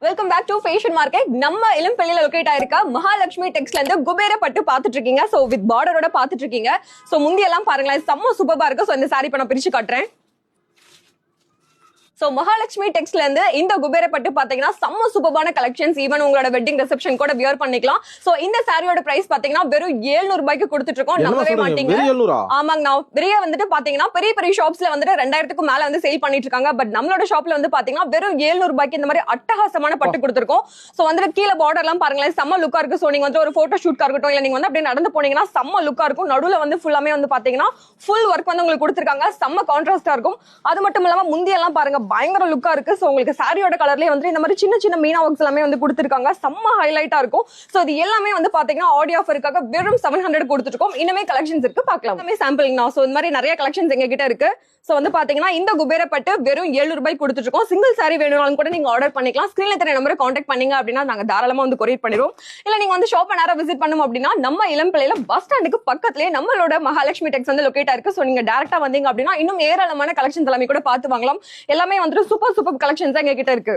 Welcome back to fashion market. நம்ம இளம்பள்ளியில locate ஆயிருக்க மகாலட்சுமி டெக்ஸ்ல இருந்து குபேர பட்டு பாத்துட்டு இருக்கீங்க. சோ வித் பார்டரோட பாத்துட்டு இருக்கீங்க. சோ முந்தி எல்லாம் பாருங்களேன், செம்ம சூப்பரா இருக்கு. சோ இந்த சாரி இப்ப நான் பிரிச்சு காட்டுறேன். சோ மகாலட்சுமி டெக்ஸ்ல இருந்து இந்த குபேர பட்டு பாத்தீங்கன்னா செம்ம சூப்பரான கலெக்ஷன்ஸ். ஈவன் உங்களோட வெட்டிங் ரிசெப்ஷன் கூட வியர் பண்ணிக்கலாம். சோ இந்த சாரியோட பிரைஸ் பாத்தீங்கன்னா வெறும் 700 ரூபாய்க்கு கொடுத்துட்டு இருக்கோம். நம்பவே மாட்டீங்க. ஆமாங்க, நான் பெரிய வந்துட்டு பாத்தீங்கன்னா பெரிய பெரிய ஷாப்ஸ்ல வந்து 2000க்கு மேல வந்து சேல் பண்ணிட்டு இருக்காங்க. பட் நம்மளோட ஷாப்ல வந்து பாத்தீங்கன்னா வெறும் 700 ரூபாய்க்கு இந்த மாதிரி அட்டகாசமான பட்டு கொடுத்துருக்கோம். சோ வந்துட்டு கீழே பார்டர் எல்லாம் பாருங்களேன், செம்ம லுக்கா இருக்கு. சோ நீங்க வந்து ஒரு போட்டோ ஷூட்கா இருக்கட்டும், இல்ல நீங்க வந்து அப்படியே நடந்து போனீங்கன்னா செம்ம லுக்கா இருக்கும். நடுவுல வந்து ஃபுல்லாமே வந்து பாத்தீங்கன்னா ஃபுல் ஒர்க் வந்து உங்களுக்கு கொடுத்துருக்காங்க. செம்ம கான்ட்ராஸ்டா இருக்கும். அது மட்டும் இல்லாம முந்தி எல்லாம் பாருங்க பயங்கர லுக்கா இருக்கு. சோ உங்களுக்கு சாரியோட கலர்லயே வந்து இந்த மாதிரி சின்ன சின்ன மீனா ஒர்க்ஸ் எல்லாமே வந்து கொடுத்திருக்காங்க. செம்ம ஹைலைட்டா இருக்கும். சோ இது எல்லாமே வந்து பாத்தீங்கன்னா ஆடியோ ஆஃபருக்காக வெறும் 700 கொடுத்துட்டு இருக்கோம். இன்னுமே கலெக்ஷன்ஸ் இருக்கு, பார்க்கலாம். எல்லாமே சாம்பிளிங் தான். சோ இந்த மாதிரி நிறைய கலெக்ஷன்ஸ் எங்க கிட்ட இருக்கு. சோ வந்து பாத்தீங்கன்னா இந்த குபேர பட்டு வெறும் 700 ரூபாய்க்கு கொடுத்துட்டு இருக்கோம். சிங்கிள் சாரி வேணும்னாலும் கூட நீங்க ஆர்டர் பண்ணிக்கலாம். ஸ்கிரீன்ல தெரிய நம்பரை கான்டாக்ட் பண்ணீங்க அப்படின்னா நாங்க தாராளமா வந்து கொரியர் பண்ணிடுவோம். இல்ல நீங்க வந்து ஷாப் நேரம் விசிட் பண்ணணும் அப்படின்னா நம்ம இளம்பிள்ளையில பஸ் ஸ்டாண்டுக்கு பக்கத்துலயே நம்மளோட மகாலட்சுமி டெக்ஸ் வந்து லொகேட் ஆயிருக்கு. சோ நீங்க டைரக்டா வந்தீங்க அப்படின்னா இன்னும் ஏராளமான கலெக்ஷன்ஸ் எல்லாமே கூட பார்த்து வாங்கலாம். எல்லாமே வந்து சூப்பர் கலெக்ஷன்ஸ் எங்க கிட்ட இருக்கு.